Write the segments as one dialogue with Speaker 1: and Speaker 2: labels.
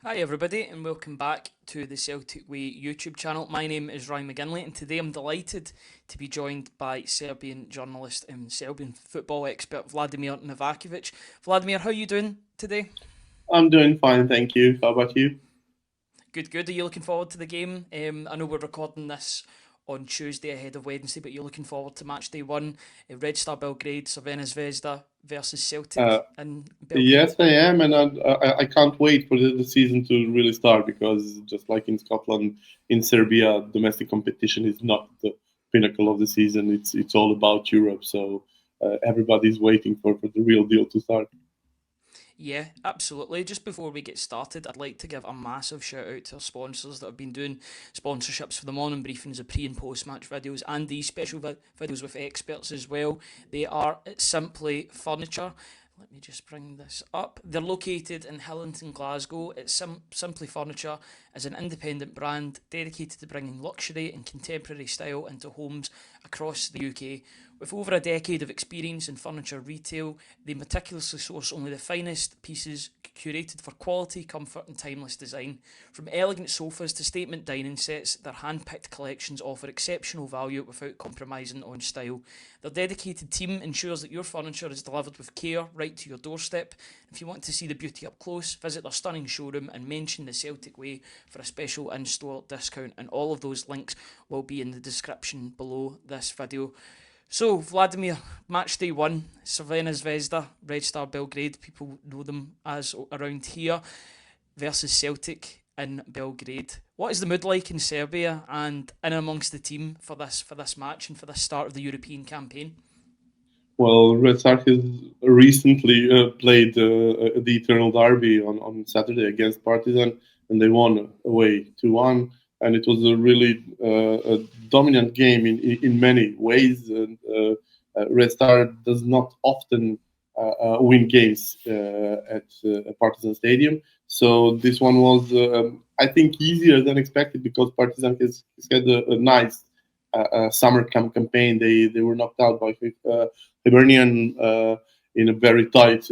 Speaker 1: Hi everybody and welcome back to the Celtic Way YouTube channel. My name is Ryan McGinley and today I'm delighted to be joined by Serbian journalist and Serbian football expert Vladimir Novakovic. Vladimir, how are you doing today?
Speaker 2: I'm doing fine, thank you. How about you?
Speaker 1: Good, good. Are you looking forward to the game? I know we're recording this on Tuesday ahead of Wednesday, but you're looking forward to match day one. Red Star Belgrade, Crvena Zvezda versus
Speaker 2: Uh,
Speaker 1: Celtic in
Speaker 2: yes,
Speaker 1: Belgrade.
Speaker 2: I am, and I can't wait for the season to really start because just like in Scotland, in Serbia, domestic competition is not the pinnacle of the season. It's all about Europe, so everybody's waiting for the real deal to start.
Speaker 1: Yeah, absolutely. Just before we get started, I'd like to give a massive shout out to our sponsors that have been doing sponsorships for the morning briefings, the pre and post match videos, and these special videos with experts as well. They are Simply Furniture. Let me just bring this up. They're located in Hillington, Glasgow. Simply Furniture is an independent brand dedicated to bringing luxury and contemporary style into homes across the UK. With over a decade of experience in furniture retail, they meticulously source only the finest pieces curated for quality, comfort, and timeless design. From elegant sofas to statement dining sets, their hand-picked collections offer exceptional value without compromising on style. Their dedicated team ensures that your furniture is delivered with care right to your doorstep. If you want to see the beauty up close, visit their stunning showroom and mention the Celtic Way for a special in-store discount. And all of those links will be in the description below this video. So, Vladimir, match day one, Crvena Zvezda, Red Star Belgrade, people know them as around here, versus Celtic in Belgrade. What is the mood like in Serbia and in amongst the team for this match and for the start of the European campaign?
Speaker 2: Well, Red Star has recently played the Eternal Derby on Saturday against Partizan, and they won away 2-1. And it was a really a dominant game in many ways. And Red Star does not often win games at Partizan Stadium. So this one was, I think, easier than expected because Partizan has had a nice summer camp campaign. They were knocked out by Hibernian in a very tight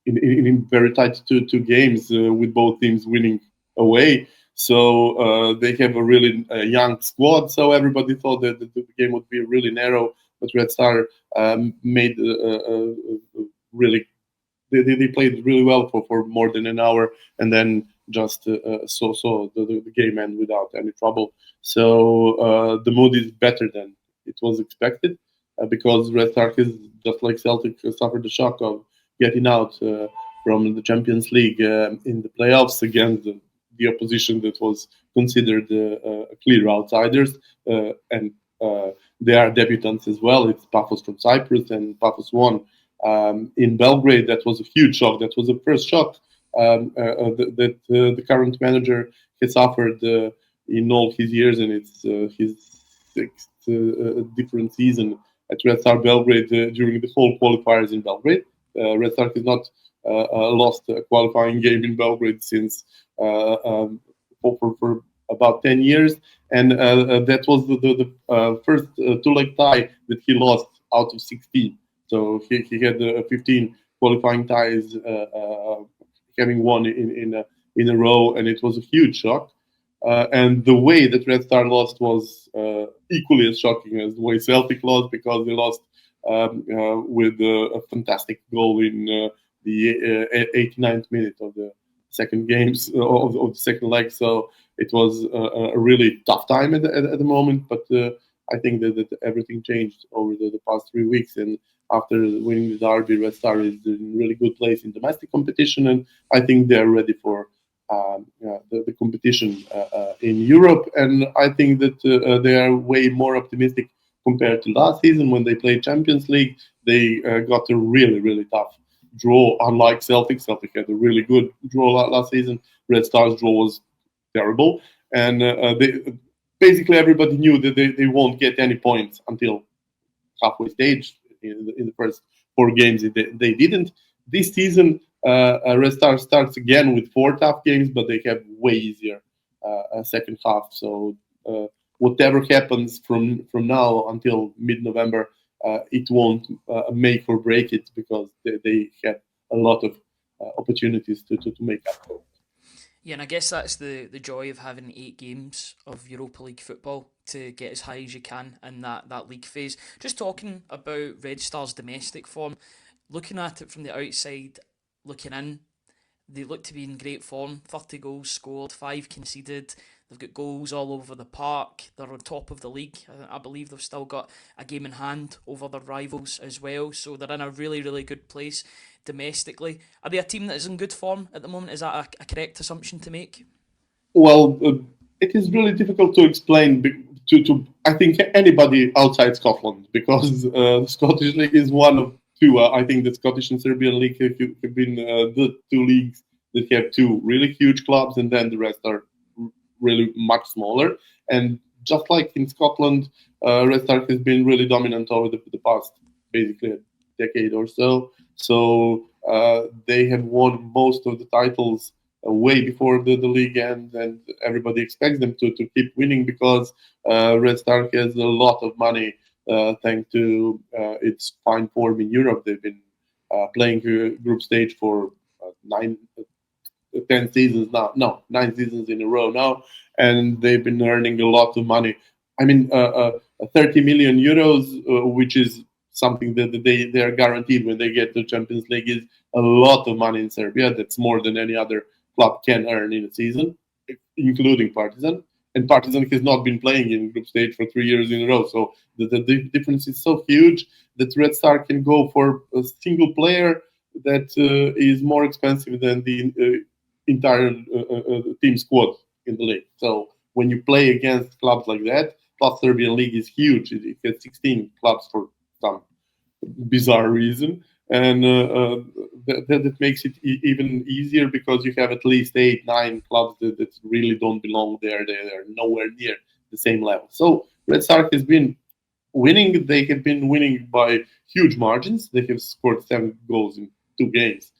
Speaker 2: in very tight two games with both teams winning away. So they have a really young squad. So everybody thought that the game would be really narrow, but Red Star made really they played really well for more than an hour, and then just so the game end without any trouble. So the mood is better than it was expected because Red Star is just like Celtic suffered the shock of getting out from the Champions League in the playoffs against the opposition that was considered clear outsiders, and they are debutants as well. It's Paphos from Cyprus, and Paphos won in Belgrade. That was a huge shock. That was the first shock that the current manager has suffered in all his years, and it's his sixth different season at Red Star Belgrade during the whole qualifiers in Belgrade. Red Star has not lost a qualifying game in Belgrade since for about 10 years, and that was the first two-leg tie that he lost out of 16. So he had 15 qualifying ties, having won in a row, and it was a huge shock. And the way that Red Star lost was equally as shocking as the way Celtic lost because they lost with a fantastic goal in the 89th minute of the second games of the second leg. So it was a really tough time at the moment, but I think that everything changed over the past 3 weeks. And after winning the derby, Red Star is in really good place in domestic competition, and I think they're ready for the competition in Europe. And I think that they are way more optimistic compared to last season when they played Champions League. They got a really tough draw. Unlike Celtic, Celtic had a really good draw last season. Red Stars draw was terrible, and they basically everybody knew that they won't get any points until halfway stage in the first four games. They didn't. This season, Red Star starts again with four tough games, but they have way easier second half. So whatever happens from now until mid-November, it won't make or break it because they have a lot of opportunities to make up for.
Speaker 1: Yeah, and I guess that's the joy of having 8 games of Europa League football to get as high as you can in that league phase. Just talking about Red Star's domestic form, looking at it from the outside, looking in, they look to be in great form. 30 goals scored, 5 conceded. They've got goals all over the park. They're on top of the league. I believe they've still got a game in hand over their rivals as well. So they're in a really, really good place domestically. Are they a team that is in good form at the moment? Is that a correct assumption to make?
Speaker 2: Well, it is really difficult to explain to I think anybody outside Scotland, because the Scottish League is one of two. I think the Scottish and Serbian League have been the two leagues that have two really huge clubs, and then the rest are really much smaller. And just like in Scotland, Red Star has been really dominant over the past basically a decade or so. So they have won most of the titles way before the league ends, and everybody expects them to keep winning because Red Star has a lot of money thanks to its fine form in Europe. They've been playing group stage for 10 seasons now. No, 9 seasons in a row now, and they've been earning a lot of money. I mean, 30 million euros, which is something that they are guaranteed when they get to Champions League, is a lot of money in Serbia. That's more than any other club can earn in a season, including Partizan. And Partizan has not been playing in group stage for 3 years in a row. So the difference is so huge that Red Star can go for a single player that is more expensive than the entire team squad in the league. So when you play against clubs like that, plus Serbian league is huge. It has 16 clubs for some bizarre reason, and that makes it even easier because you have at least 8, 9 clubs that really don't belong there. They're nowhere near the same level. So Red Star has been winning. They have been winning by huge margins. They have scored 7 goals in 2 games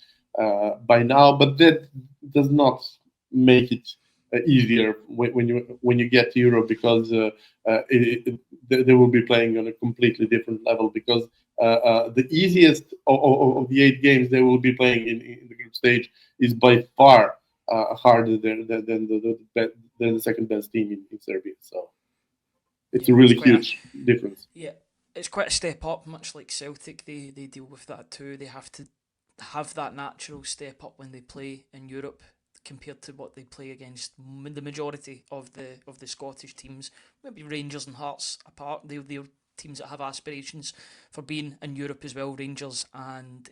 Speaker 2: by now, but that does not make it easier when you get to Europe, because they will be playing on a completely different level, because the easiest of the 8 games they will be playing in the group stage is by far harder than the second best team in Serbia. So it's
Speaker 1: Yeah,
Speaker 2: a
Speaker 1: it's
Speaker 2: really
Speaker 1: quite a
Speaker 2: huge difference.
Speaker 1: yeah, it's quite a step up. Much like Celtic, they deal with that too. They have to have that natural step up when they play in Europe compared to what they play against the majority of the Scottish teams. Maybe Rangers and Hearts apart. They're teams that have aspirations for being in Europe as well. Rangers and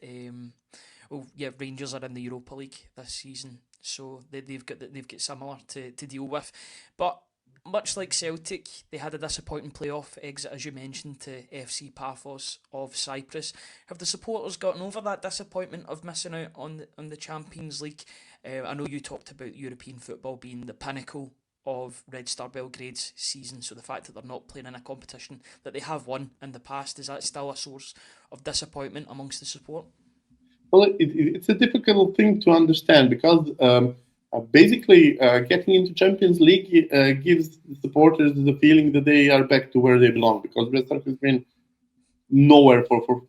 Speaker 1: well, yeah, Rangers are in the Europa League this season, so they've got similar to deal with, but. Much like Celtic, they had a disappointing playoff exit, as you mentioned, to FC Paphos of Cyprus. Have the supporters gotten over that disappointment of missing out on the Champions League? I know you talked about European football being the pinnacle of Red Star Belgrade's season, so the fact that they're not playing in a competition that they have won in the past, is that still a source of disappointment amongst the support?
Speaker 2: Well, it's a difficult thing to understand because basically getting into Champions League gives the supporters the feeling that they are back to where they belong, because Red Star has been nowhere for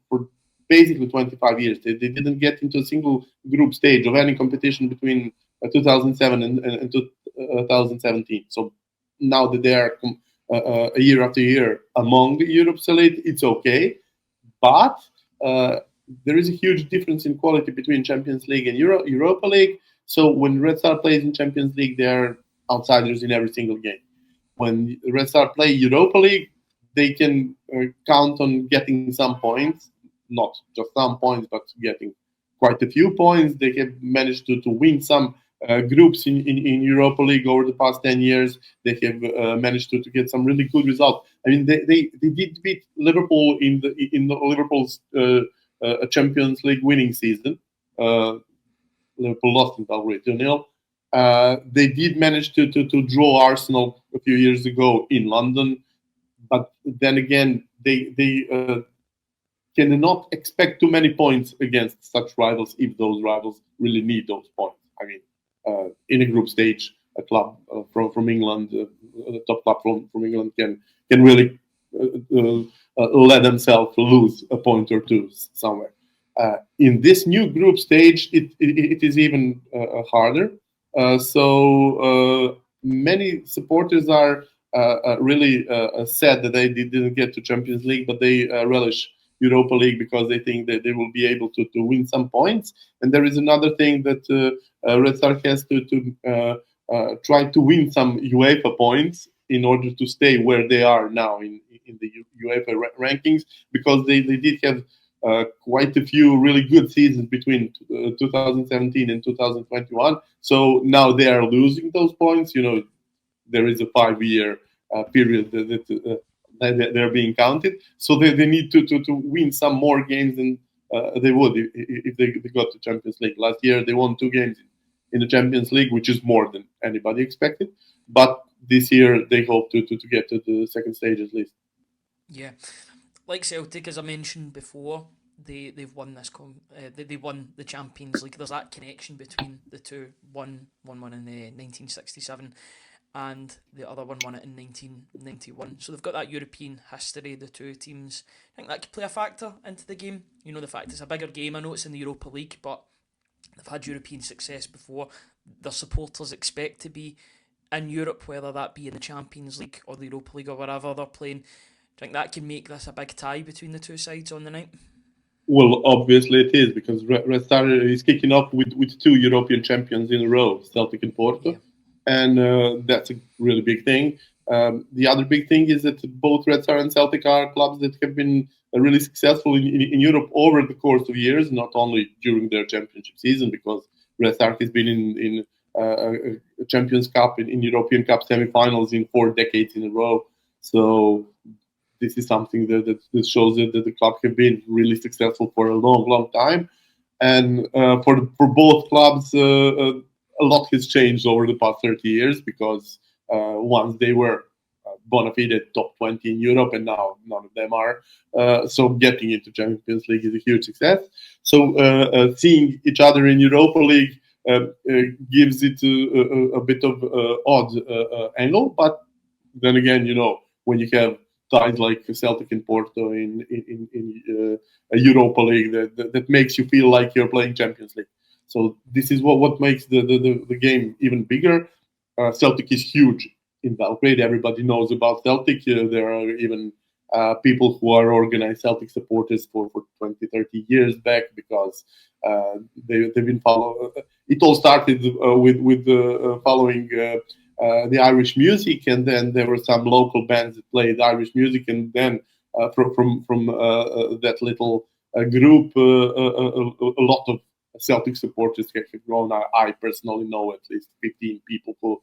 Speaker 2: basically 25 years. They didn't get into a single group stage of any competition between 2007 and 2017. So now that they are a year after year among Europe's elite, it's okay. But uh, there is a huge difference in quality between Champions League and Europa League. So when Red Star plays in Champions League, they are outsiders in every single game. When Red Star play Europa League, they can count on getting some points, not just some points, but getting quite a few points. They have managed to win some groups in Europa League over the past 10 years. They have managed to get some really good results. I mean, they did beat Liverpool in the Liverpool's Champions League winning season. Liverpool lost in Belgrade 2-0. They did manage to draw Arsenal a few years ago in London, but then again, they cannot expect too many points against such rivals if those rivals really need those points. I mean, in a group stage, a club from England, a top club from England can really let themselves lose a point or two somewhere. In this new group stage, it is even harder. Many supporters are really sad that they didn't get to Champions League, but they relish Europa League because they think that they will be able to win some points. And there is another thing that Red Star has to try to win some UEFA points in order to stay where they are now in the UEFA rankings, because they did have quite a few really good seasons between 2017 and 2021. So now they are losing those points. There is a 5-year period that they're being counted. So they need to win some more games than they would if they got to Champions League. Last year, they won 2 games in the Champions League, which is more than anybody expected. But this year, they hope to get to the second stage at least.
Speaker 1: Yeah, like Celtic, as I mentioned before, they've won they won the Champions League. There's that connection between the two. One won in 1967, and the other one won it in 1991. So they've got that European history, the two teams. I think that could play a factor into the game. The fact it's a bigger game. I know it's in the Europa League, but they've had European success before. Their supporters expect to be in Europe, whether that be in the Champions League or the Europa League or wherever they're playing. Do you think that can make this a big tie between the two sides on the night?
Speaker 2: Well, obviously it is, because Red Star is kicking off with 2 European champions in a row, Celtic and Porto.
Speaker 1: Yeah.
Speaker 2: And that's a really big thing. The other big thing is that both Red Star and Celtic are clubs that have been really successful in Europe over the course of years, not only during their championship season, because Red Star has been in a Champions Cup, in European Cup semi-finals in 4 decades in a row. So this is something that shows that the club have been really successful for a long time. And for both clubs, a lot has changed over the past 30 years, because once they were bona fide top 20 in Europe, and now none of them are. So getting into Champions League is a huge success. So seeing each other in Europa League gives it a bit of odd angle. But then again, when you have ties like Celtic and Porto in a Europa League, that makes you feel like you're playing Champions League. So this is what makes the game even bigger. Celtic is huge in Belgrade. Everybody knows about Celtic. There are even people who are organized Celtic supporters for 20, 30 years back, because they've been following. It all started with following the Irish music, and then there were some local bands that played Irish music, and then from that little group, a lot of Celtic supporters have grown. I personally know at least 15 people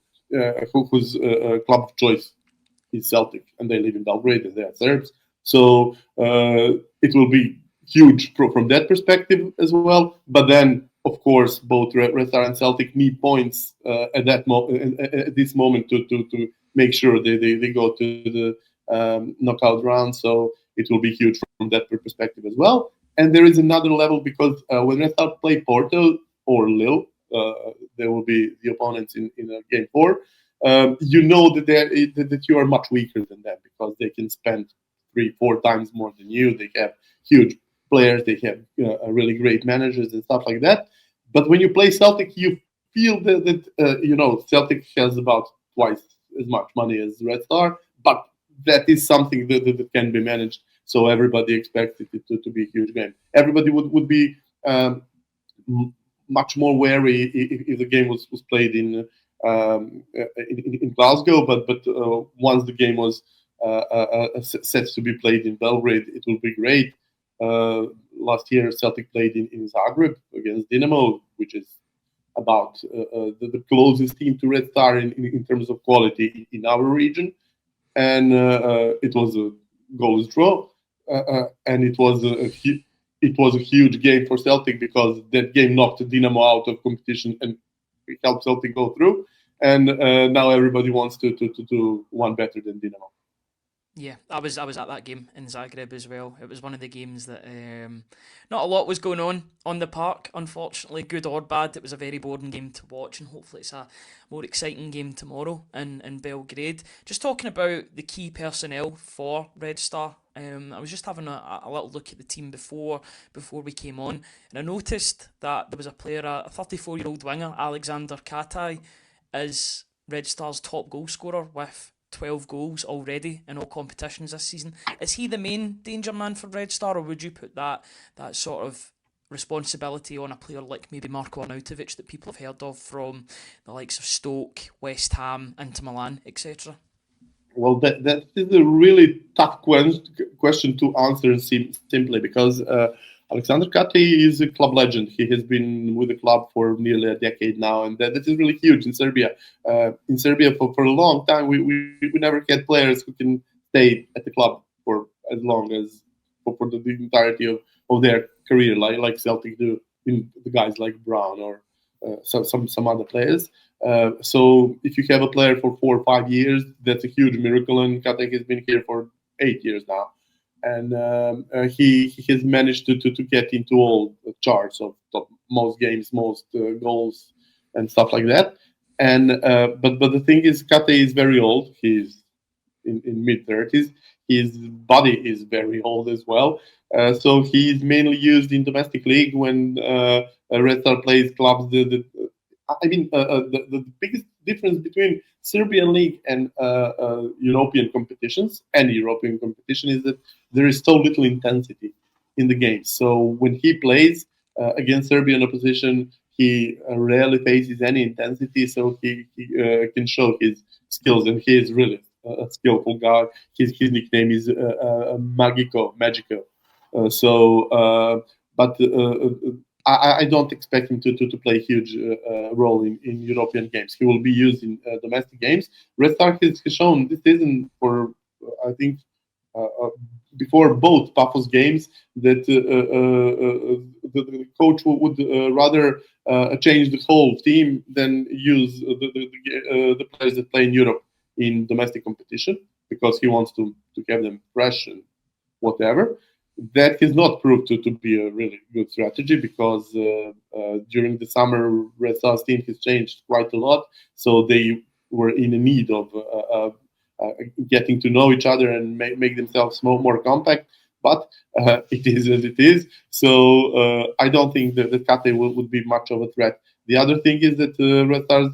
Speaker 2: whose club of choice is Celtic, and they live in Belgrade, and they are Serbs. So it will be huge from that perspective as well. But then, of course, both Red Star and Celtic need points at this moment to make sure they go to the knockout round. So it will be huge from that perspective as well. And there is another level, because when Red Star play Porto or Lille, they will be the opponents in game 4. You know that you are much weaker than them, because they can spend 3-4 times more than you. They have huge players, they have really great managers and stuff like that. But when you play Celtic, you feel that Celtic has about twice as much money as Red Star, but that is something that can be managed. So everybody expects it to be a huge game. Everybody would be much more wary if the game was played in Glasgow, but once the game was set to be played in Belgrade, it will be great. Last year, Celtic played in Zagreb against Dinamo, which is about the closest team to Red Star in terms of quality in our region, and it was a goalless draw, and it was a huge game for Celtic, because that game knocked Dinamo out of competition and helped Celtic go through. And now everybody wants to do one better than Dinamo.
Speaker 1: Yeah, I was at that game in Zagreb as well. It was one of the games that not a lot was going on the park, unfortunately, good or bad. It was a very boring game to watch, and hopefully it's a more exciting game tomorrow in Belgrade. Just talking about the key personnel for Red Star. I was just having a little look at the team before we came on, and I noticed that there was a player, a 34-year-old winger, Alexander Katai, is Red Star's top goal scorer with 12 goals already in all competitions this season. Is he the main danger man for Red Star, or would you put that sort of responsibility on a player like maybe Marko Arnautovic that people have heard of from the likes of Stoke, West Ham, Inter Milan, etc.?
Speaker 2: Well, that is a really tough question to answer simply because Alexander Kate is a club legend. He has been with the club for nearly a decade now, and that is really huge in Serbia. In Serbia, for a long time, we never had players who can stay at the club for as long as for the entirety of their career, like Celtic do, in the guys like Brown or some other players. So if you have a player for 4 or 5 years, that's a huge miracle. And Katek has been here for 8 years now, and he has managed to get into all the charts of most games, most goals, and stuff like that. And but the thing is, Kate is very old. He's in mid 30s. His body is very old as well. So he's mainly used in domestic league when Red Star plays clubs. I mean, the biggest difference between Serbian league and European competitions, any European competition, is that there is so little intensity in the game. So when he plays against Serbian opposition, he rarely faces any intensity, so he can show his skills, and he is really a skillful guy. His nickname is Magico. But I don't expect him to play a huge role in European games. He will be used in domestic games. Red Star has shown this season for, I think, uh, uh, before both Paphos games that the coach would rather change the whole team than use the players that play in Europe in domestic competition because he wants to have them fresh and whatever. That has not proved to be a really good strategy because during the summer, Red Stars team has changed quite a lot. So they were in need of getting to know each other and make themselves more compact. But it is as it is. So I don't think that Kate would be much of a threat. The other thing is that Red Stars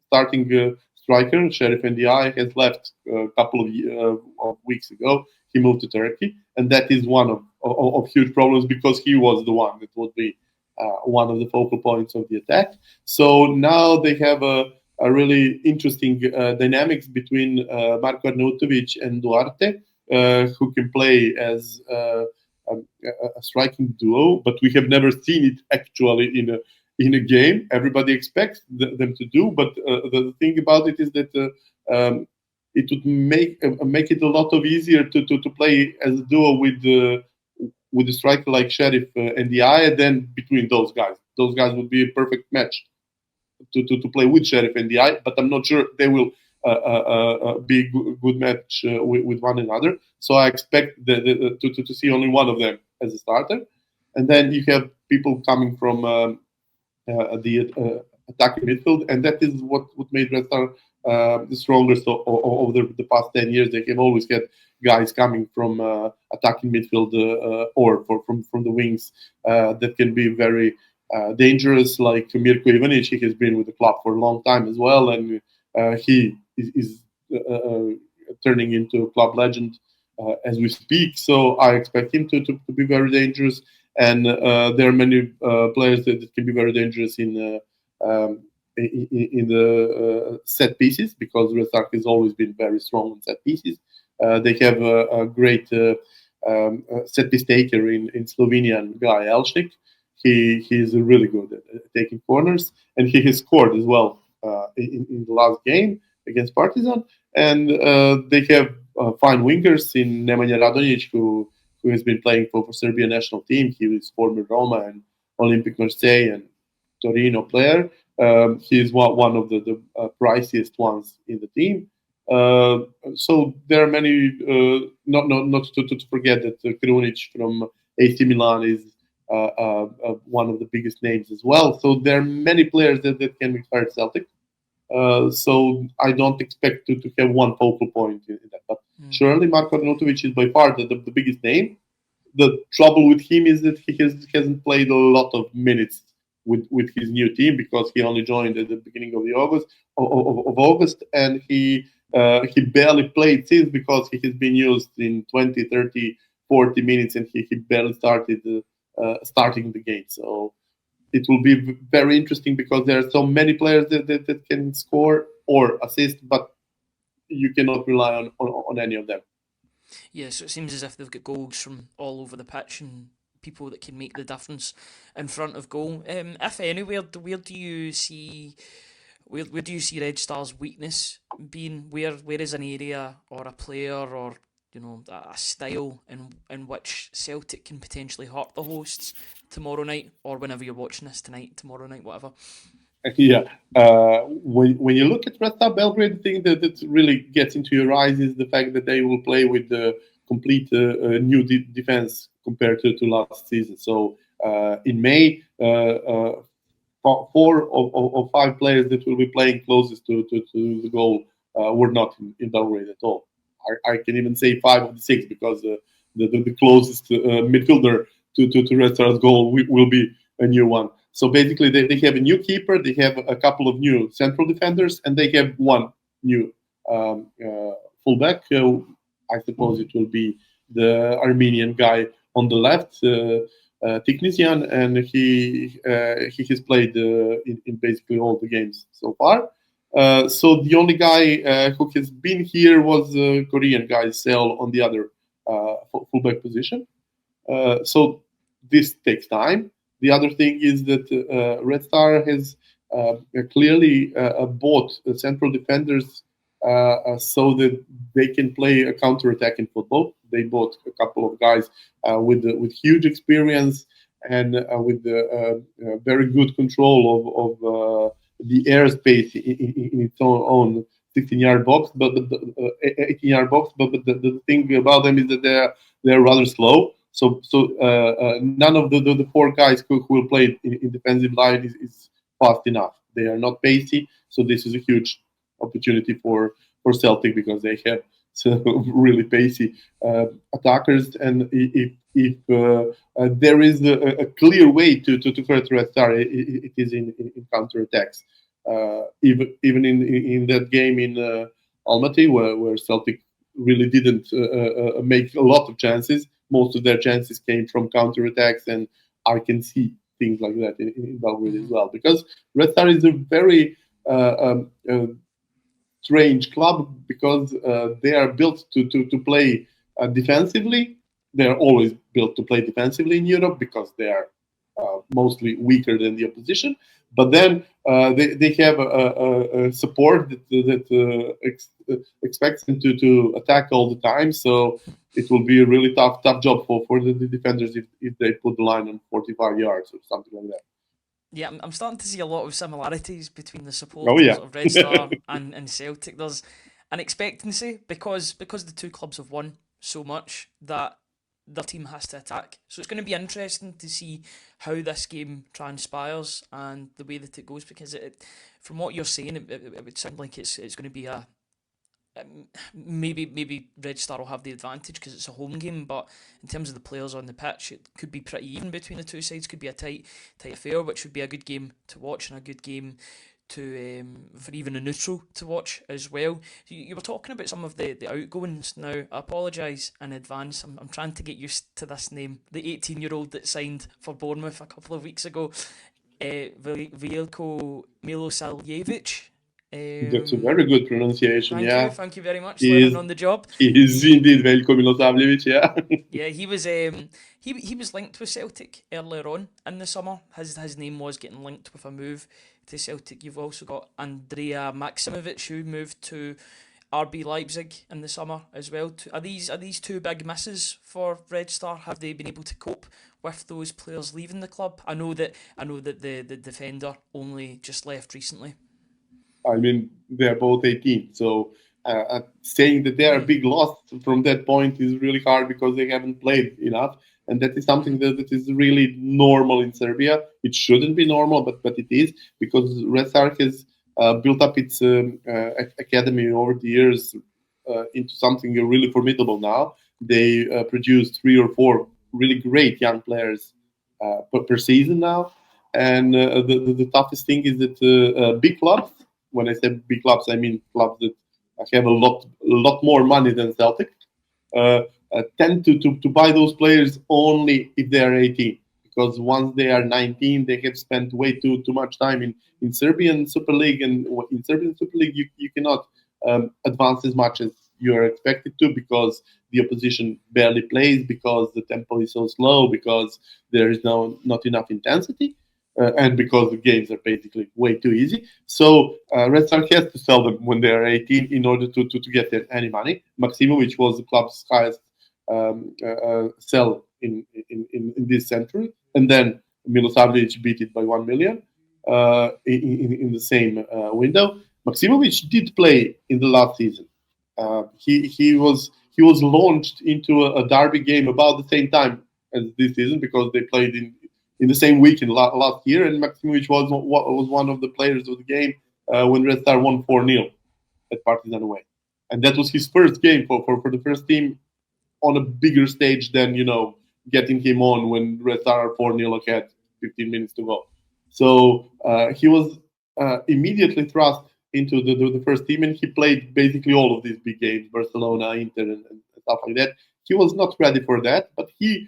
Speaker 2: starting striker, Sheriff NDI, has left a couple of weeks ago. He moved to Turkey, and that is one of huge problems because he was the one that would be one of the focal points of the attack. So now they have a really interesting dynamics between Marko Arnautovic and Duarte, who can play as a striking duo, but we have never seen it actually in a game. Everybody expects them to do, but the thing about it is that it would make it a lot of easier to play as a duo with a striker like Sheriff and the Eye, then between those guys. Those guys would be a perfect match to play with Sheriff and the Eye, but I'm not sure they will be a good match with one another. So I expect to see only one of them as a starter. And then you have people coming from the attacking midfield, and that is what made Red Star the strongest over the past 10 years. They have always had guys coming from attacking midfield or from the wings that can be very dangerous, like Mirko Ivanic. He has been with the club for a long time as well, and he is turning into a club legend as we speak. So I expect him to be very dangerous. And there are many players that can be very dangerous in the set pieces because Red Star has always been very strong in set pieces. They have a great set piece taker in Slovenian guy Elshnik. He is really good at taking corners, and he has scored as well in the last game against Partizan. And they have fine wingers in Nemanja Radonjic, who has been playing for Serbian national team. He is former Roma and Olympic Marseille and Torino player. He is one of the priciest ones in the team. Uh, so there are many. Not to forget that Krunic from AC Milan is one of the biggest names as well. So there are many players that can be at Celtic. So I don't expect to have one focal point in that. But
Speaker 1: Mm.
Speaker 2: surely Marko Arnautovic is by far the biggest name. The trouble with him is that hasn't played a lot of minutes with his new team because he only joined at the beginning of the August, and he barely played since because he has been used in 20, 30, 40 minutes, and he barely started starting the game. So it will be very interesting because there are so many players that can score or assist, but you cannot rely on any of them.
Speaker 1: Yeah, so it seems as if they've got goals from all over the pitch and people that can make the difference in front of goal. If anywhere, where do you see where do you see Red Star's weakness being? Where is an area or a player or a style in which Celtic can potentially hurt the hosts tomorrow night or whenever you're watching this tonight, tomorrow night, whatever.
Speaker 2: Yeah. When you look at Red Star Belgrade, the thing that really gets into your eyes is the fact that they will play with the complete new defense compared to last season. So in May, four of five players that will be playing closest to the goal were not in Belgrade at all. I can even say five of the six because the closest midfielder to Red Star's goal will be a new one. So basically, they have a new keeper, they have a couple of new central defenders, and they have one new fullback. I suppose it will be the Armenian guy on the left, Tiknisian, and he has played in basically all the games so far. So the only guy who has been here was Korean guy Sel on the other fullback position. So this takes time. The other thing is that Red Star has clearly bought central defenders so that they can play a counter-attack in football. They bought a couple of guys with huge experience and with very good control of the airspace in its own 16-yard box, but the 18-yard box. But the thing about them is that they're rather slow. So none of the four guys who will play in defensive line is fast enough. They are not pacey, so this is a huge opportunity for Celtic because they have so really pacey attackers. And if there is a clear way to hurt Red Star, it is in counter attacks. Even in that game in Almaty, where Celtic really didn't make a lot of chances. Most of their chances came from counter attacks, and I can see things like that in Belgrade as
Speaker 1: Mm-hmm.
Speaker 2: well. Because Red Star is a very strange club because they are built to play defensively. They are always built to play defensively in Europe because they are mostly weaker than the opposition. But then they have a support that expects them to attack all the time. So it will be a really tough job for the defenders if they put the line on 45 yards or something like that.
Speaker 1: Yeah, I'm starting to see a lot of similarities between the
Speaker 2: Oh
Speaker 1: supporters
Speaker 2: yeah.
Speaker 1: of Red Star and Celtic. There's an expectancy because the two clubs have won so much that their team has to attack. So it's going to be interesting to see how this game transpires and the way that it goes because from what you're saying, it would sound like it's going to be a maybe Red Star will have the advantage because it's a home game, but in terms of the players on the pitch, it could be pretty even between the two sides. Could be a tight affair, which would be a good game to watch and a good game to for even a neutral to watch as well. You were talking about some of the outgoings. Now, I apologise in advance. I'm trying to get used to this name. The 18-year-old that signed for Bournemouth a couple of weeks ago, Veljko Milosavljevic.
Speaker 2: That's a
Speaker 1: Um,
Speaker 2: very good pronunciation. Yeah,
Speaker 1: Thank you very much.
Speaker 2: he
Speaker 1: Learning
Speaker 2: is.
Speaker 1: on the job.
Speaker 2: He is indeed Veljko Milosavljevic. Yeah.
Speaker 1: Yeah, he was linked with Celtic earlier on in the summer. His name was getting linked with a move to Celtic. You've also got Andrea Maximovic who moved to RB Leipzig in the summer as well. Are these two big misses for Red Star? Have they been able to cope with those players leaving the club? I know that the defender only just left recently.
Speaker 2: I mean, they're both 18, so saying that they are a big loss from that point is really hard because they haven't played enough. And that is something that is really normal in Serbia. It shouldn't be normal, but it is, because Red Star has built up its academy over the years into something really formidable now. They produce 3 or 4 really great young players per season now. And the toughest thing is that big clubs, when I say big clubs, I mean clubs that have a lot more money than Celtic, uh, tend to buy those players only if they are 18. Because once they are 19, they have spent way too much time in Serbian Super League, and in Serbian Super League you cannot advance as much as you are expected to, because the opposition barely plays, because the tempo is so slow, because there is not enough intensity, and because the games are basically way too easy. So Red Star has to sell them when they are 18 in order to get any money. Maximovic was the club's highest sell in this century, and then Milosavljevic beat it by 1 million in the same window. Maximovic did play in the last season. He was launched into a derby game about the same time as this season, because they played in the same week in last year, and Maximovic was one of the players of the game when Red Star won 4-0 at Partizan away, and that was his first game for the first team on a bigger stage than getting him on when Red Star are 4-0 ahead, 15 minutes to go. So he was immediately thrust into the first team, and he played basically all of these big games, Barcelona, Inter, and stuff like that. He was not ready for that, but he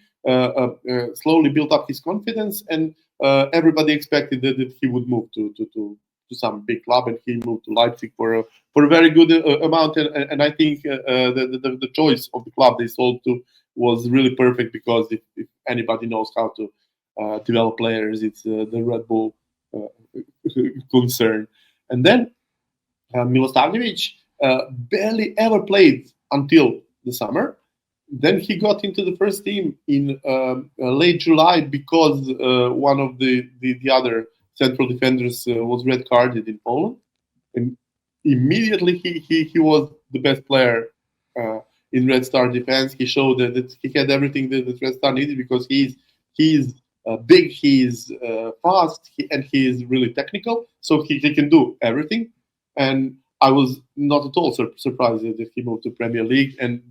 Speaker 2: slowly built up his confidence, and everybody expected that he would move to some big club, and he moved to Leipzig for a very good amount. And I think the choice of the club they sold to was really perfect, because if anybody knows how to develop players, it's the Red Bull concern. And then Milosavljevic barely ever played until the summer. Then he got into the first team in late July, because one of the other central defenders was red carded in Poland, and immediately he was the best player in Red Star defense. He showed that he had everything that Red Star needed, because he's big, he's fast, and he is really technical, so he can do everything. And I was not at all surprised that he moved to Premier League, and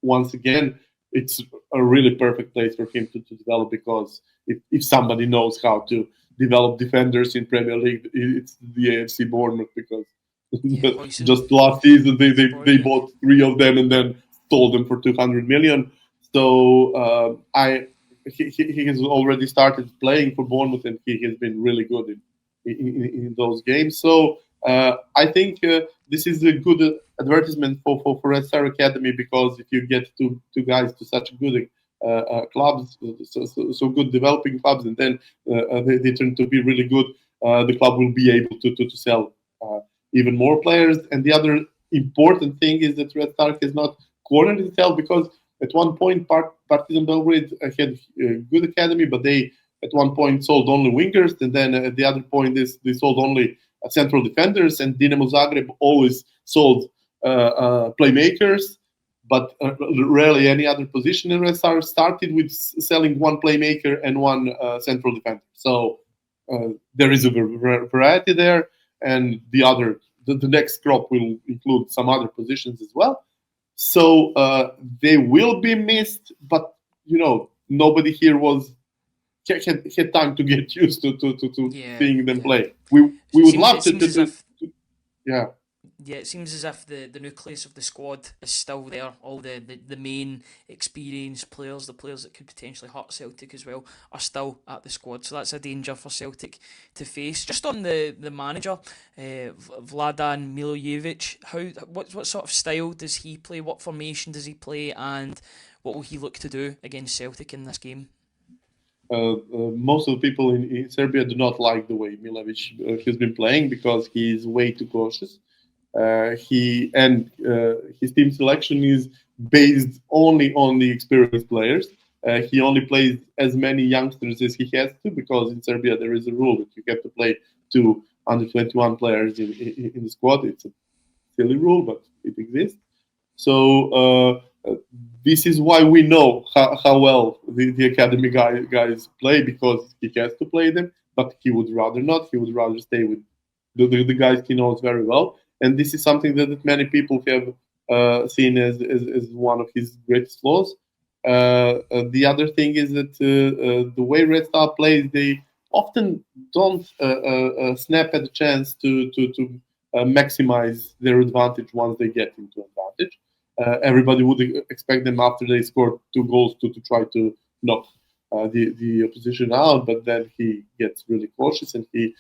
Speaker 2: once again, it's a really perfect place for him to develop, because if somebody knows how to develop defenders in Premier League, it's the AFC Bournemouth, because just last season they bought 3 of them and then sold them for 200 million. So he has already started playing for Bournemouth, and he has been really good in those games. So I think this is a good advertisement for Red Star Academy, because if you get two guys to such good clubs, so good developing clubs, and then they turn to be really good, the club will be able to sell even more players. And the other important thing is that Red Star has not cornered itself, because at one point Partizan Belgrade had a good academy, but they at one point sold only wingers, and then at the other point they sold only central defenders, and Dinamo Zagreb always sold playmakers, but rarely any other position. And Red Star started with selling one playmaker and one central defender. So there is a variety there, and the next crop will include some other positions as well. So they will be missed, but nobody here had time to get used to seeing them play. We would love to yeah.
Speaker 1: Yeah, it seems as if the nucleus of the squad is still there. All the main experienced players, the players that could potentially hurt Celtic as well, are still at the squad. So that's a danger for Celtic to face. Just on the manager, Vladan Milojevic, what sort of style does he play? What formation does he play? And what will he look to do against Celtic in this game?
Speaker 2: Most of the people in Serbia do not like the way Milojevic has been playing, because he is way too cautious. His team selection is based only on the experienced players. He only plays as many youngsters as he has to, because in Serbia there is a rule that you have to play 2 under 21 players in the squad. It's silly rule, but it exists. So this is why we know how well the academy guys play, because he has to play them, but he would rather not. He would rather stay with the guys he knows very well. And this is something that many people have seen as one of his greatest flaws. The other thing is that the way Red Star plays, they often don't snap at the chance to maximize their advantage once they get into advantage. Everybody would expect them after they scored 2 goals to try to knock the opposition out, but then he gets really cautious and he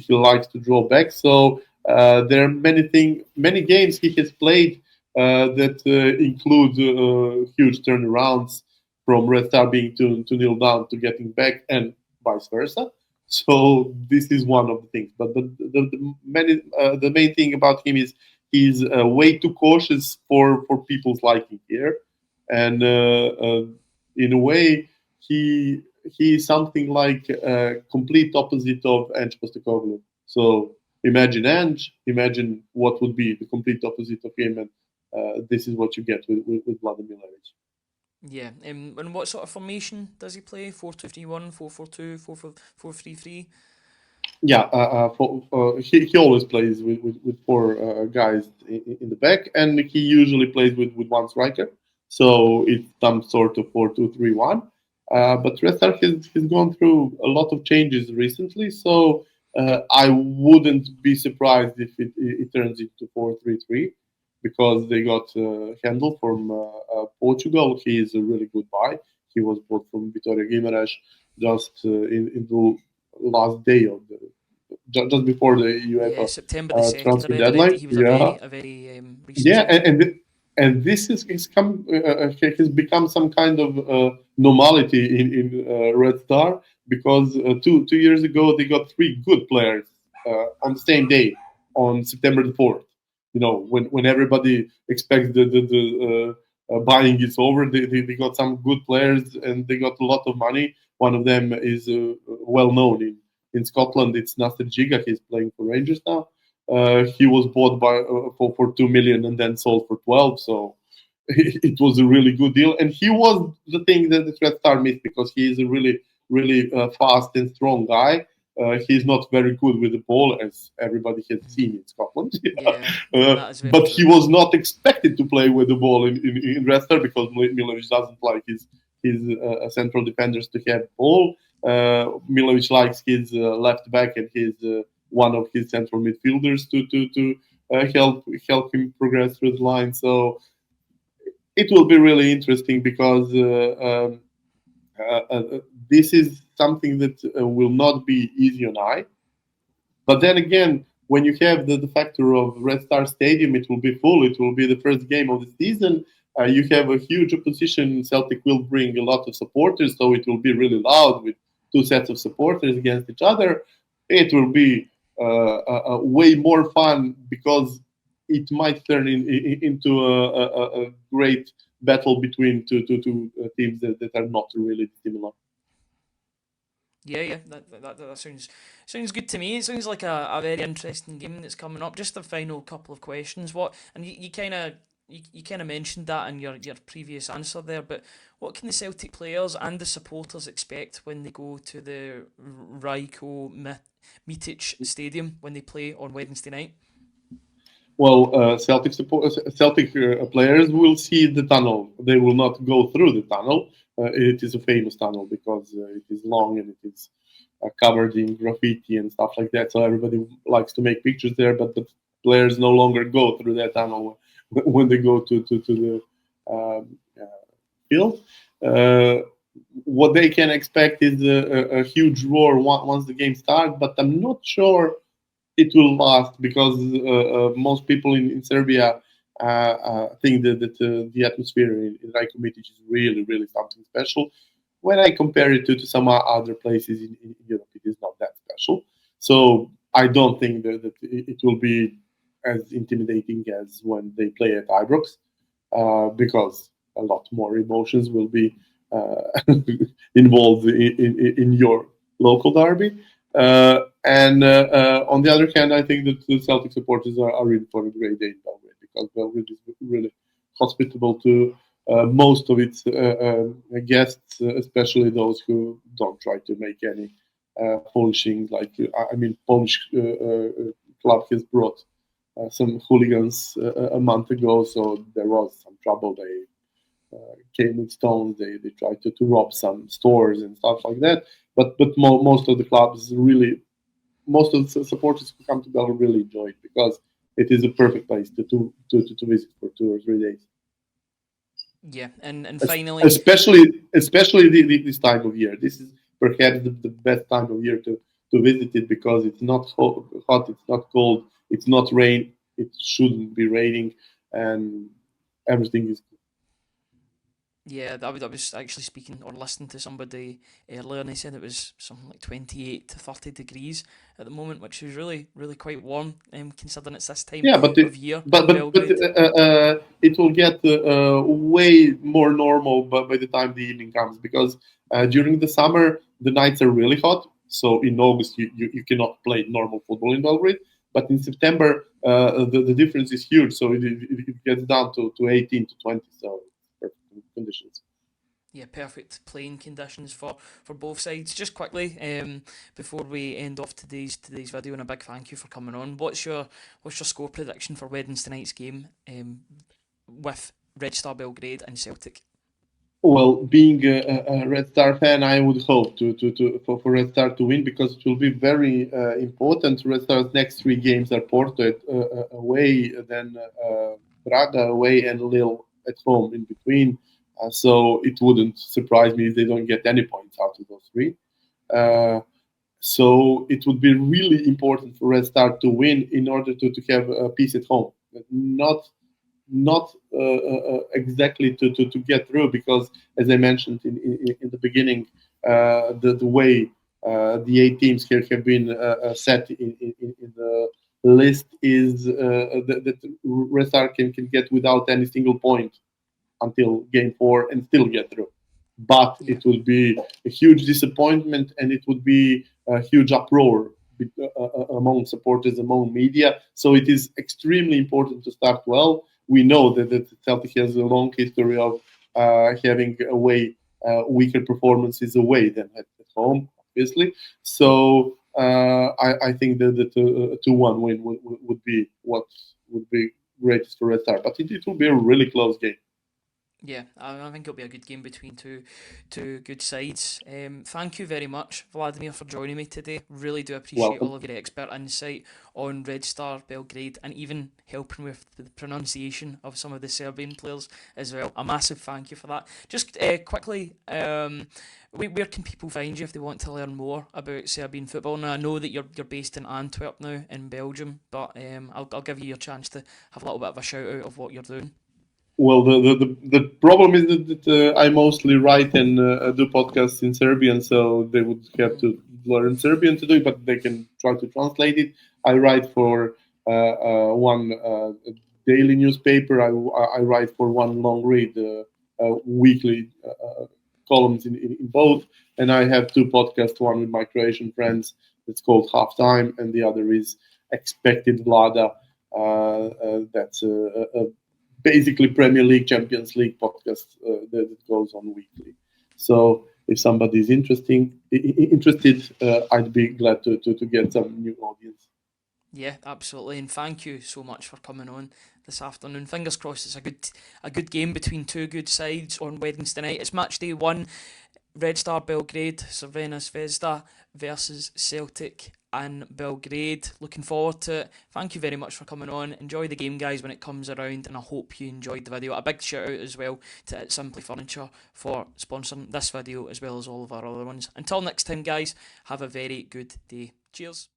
Speaker 2: likes to draw back. So there are many games he has played that include huge turnarounds from Red Star being 2-0 down to getting back, and vice versa. So this is one of the things. But the main thing about him is he's way too cautious for people's liking here, and in a way he is something like a complete opposite of Ange Postecoglou. So imagine Ange, imagine what would be the complete opposite of him, and this is what you get with Vladimir Novakovic.
Speaker 1: Yeah, and what sort of formation does he play? 4-2-3-1, 4-4-2, 4-4-3-3.
Speaker 2: Yeah, he always plays with 4 guys in the back, and he usually plays with 1 striker. So it's some sort of 4-2-3-1. But Red Star has gone through a lot of changes recently, so I wouldn't be surprised if it turns into 4-3-3, because they got Handel from Portugal. He is a really good buy. He was bought from Vitória Guimarães just in the last day of just before the
Speaker 1: Yeah,
Speaker 2: UEFA
Speaker 1: September the 2nd. I
Speaker 2: transfer
Speaker 1: read already.
Speaker 2: deadline.
Speaker 1: He was
Speaker 2: Yeah,
Speaker 1: a very recent
Speaker 2: yeah,
Speaker 1: signing.
Speaker 2: and this has become some kind of normality in Red Star, because 2 years ago they got 3 good players on the same day, on September the 4th. When everybody expects the buying is over, they got some good players and they got a lot of money. One of them is well known in Scotland. It's Nasser Giga. He's playing for Rangers now. He was bought for 2 million and then sold for 12. So it was a really good deal, and he was the thing that the Red Star missed, because he is a really fast and strong guy. He's not very good with the ball, as everybody has seen in Scotland.
Speaker 1: Yeah, that is very
Speaker 2: But he
Speaker 1: true.
Speaker 2: was not expected to play with the ball in Red Star, because Milovic doesn't like his central defenders to have ball. Milovic likes his left back and his one of his central midfielders to help him progress through the line. So it will be really interesting, because this is something that will not be easy on eye. But then again, when you have the factor of Red Star Stadium, it will be full. It will be the first game of the season. You have a huge opposition. Celtic will bring a lot of supporters, so it will be really loud with 2 sets of supporters against each other. It will be way more fun, because it might turn into a great battle between two teams that are not really similar.
Speaker 1: Yeah, that sounds good to me. It sounds like a very interesting game that's coming up. Just a final couple of questions. What and you kind of mentioned that in your previous answer there, but what can the Celtic players and the supporters expect when they go to the Rajko Mitic Stadium when they play on Wednesday night?
Speaker 2: Well, Celtic players will see the tunnel. They will not go through the tunnel. It is a famous tunnel, because it is long and it is covered in graffiti and stuff like that. So everybody likes to make pictures there, but the players no longer go through that tunnel when they go to the field. Uh, what they can expect is a huge roar once the game starts, but I'm not sure it will last, because most people in Serbia think that the atmosphere in Rajko Mitic is really something special. When I compare it to some other places in Europe, it is not that special. So I don't think that it will be as intimidating as when they play at Ibrox, because a lot more emotions will be uh, involved in your local derby. And on the other hand, I think that the Celtic supporters are in for a great day in Belgrade, because Belgrade is really hospitable to most of its guests, especially those who don't try to make any polishing. Like, I mean, Polish club has brought some hooligans a month ago, so there was some trouble. They came with stones. They tried to rob some stores and stuff like that. But most of the clubs really, most of the supporters who come to Belgrade really enjoy it, because it is a perfect place to visit for 2 or 3 days.
Speaker 1: Yeah, and finally,
Speaker 2: Especially this time of year. This is perhaps the best time of year to visit it, because it's not hot, it's not cold, it's not rain. It shouldn't be raining, and everything is.
Speaker 1: yeah, I was actually speaking or listening to somebody earlier, and they said it was something like 28 to 30 degrees at the moment, which is really quite warm, considering it's this time
Speaker 2: Yeah, but
Speaker 1: of year in Belgrade.
Speaker 2: it will get way more normal by the time the evening comes, because during the summer the nights are really hot. So in August you cannot play normal football in Belgrade, but in September the difference is huge. So it gets down to 18 to 20. So perfect conditions.
Speaker 1: Yeah, perfect playing conditions for both sides. Just quickly, before we end off today's video, and a big thank you for coming on. What's your score prediction for Wednesday night's game, with Red Star Belgrade and Celtic?
Speaker 2: Well, being a Red Star fan, I would hope for Red Star to win, because it will be very important. Red Star's next 3 games are Porto away, then Braga away, and Lille at home in between. So it wouldn't surprise me if they don't get any points out of those 3. Uh, so it would be really important for Red Star to win in order to have peace at home. Not exactly to get through, because, as I mentioned in the beginning, the way the 8 teams here have been set in the list is that Red Star can get without any single point until game 4 and still get through. But
Speaker 1: Yeah,
Speaker 2: it would be a huge disappointment, and it would be a huge uproar among supporters, among media. So it is extremely important to start well. We know that Celtic has a long history of having away weaker performances away than at home, obviously. So I think that a 2-1 win would be what would be greatest for Red Star. But it will be a really close game.
Speaker 1: yeah, I think it'll be a good game between two good sides. Thank you very much, Vladimir, for joining me today. Really do appreciate all
Speaker 2: Welcome.
Speaker 1: of your expert insight on Red Star Belgrade, and even helping with the pronunciation of some of the Serbian players as well. A massive thank you for that. Just quickly, where can people find you if they want to learn more about Serbian football? Now, I know that you're based in Antwerp now in Belgium, but I'll give you your chance to have a little bit of a shout out of what you're doing.
Speaker 2: Well, the problem is that I mostly write and do podcasts in Serbian, so they would have
Speaker 1: Mm.
Speaker 2: to learn Serbian to do it, but they can try to translate it. I write for one daily newspaper. I write for one long read, weekly columns in both, and I have 2 podcasts. One with my Croatian friends, it's called Halftime, and the other is Expected Vlada. That's a basically Premier League, Champions League podcast that goes on weekly. So if somebody is interested, I'd be glad to get some new audience.
Speaker 1: Yeah, absolutely, and thank you so much for coming on this afternoon. Fingers crossed, it's a good game between two good sides on Wednesday night. It's match day 1. Red Star Belgrade, Crvena Zvezda versus Celtic and Belgrade. Looking forward to it. Thank you very much for coming on. Enjoy the game, guys, when it comes around, and I hope you enjoyed the video. A big shout out as well to Simply Furniture for sponsoring this video as well as all of our other ones. Until next time, guys, have a very good day. Cheers.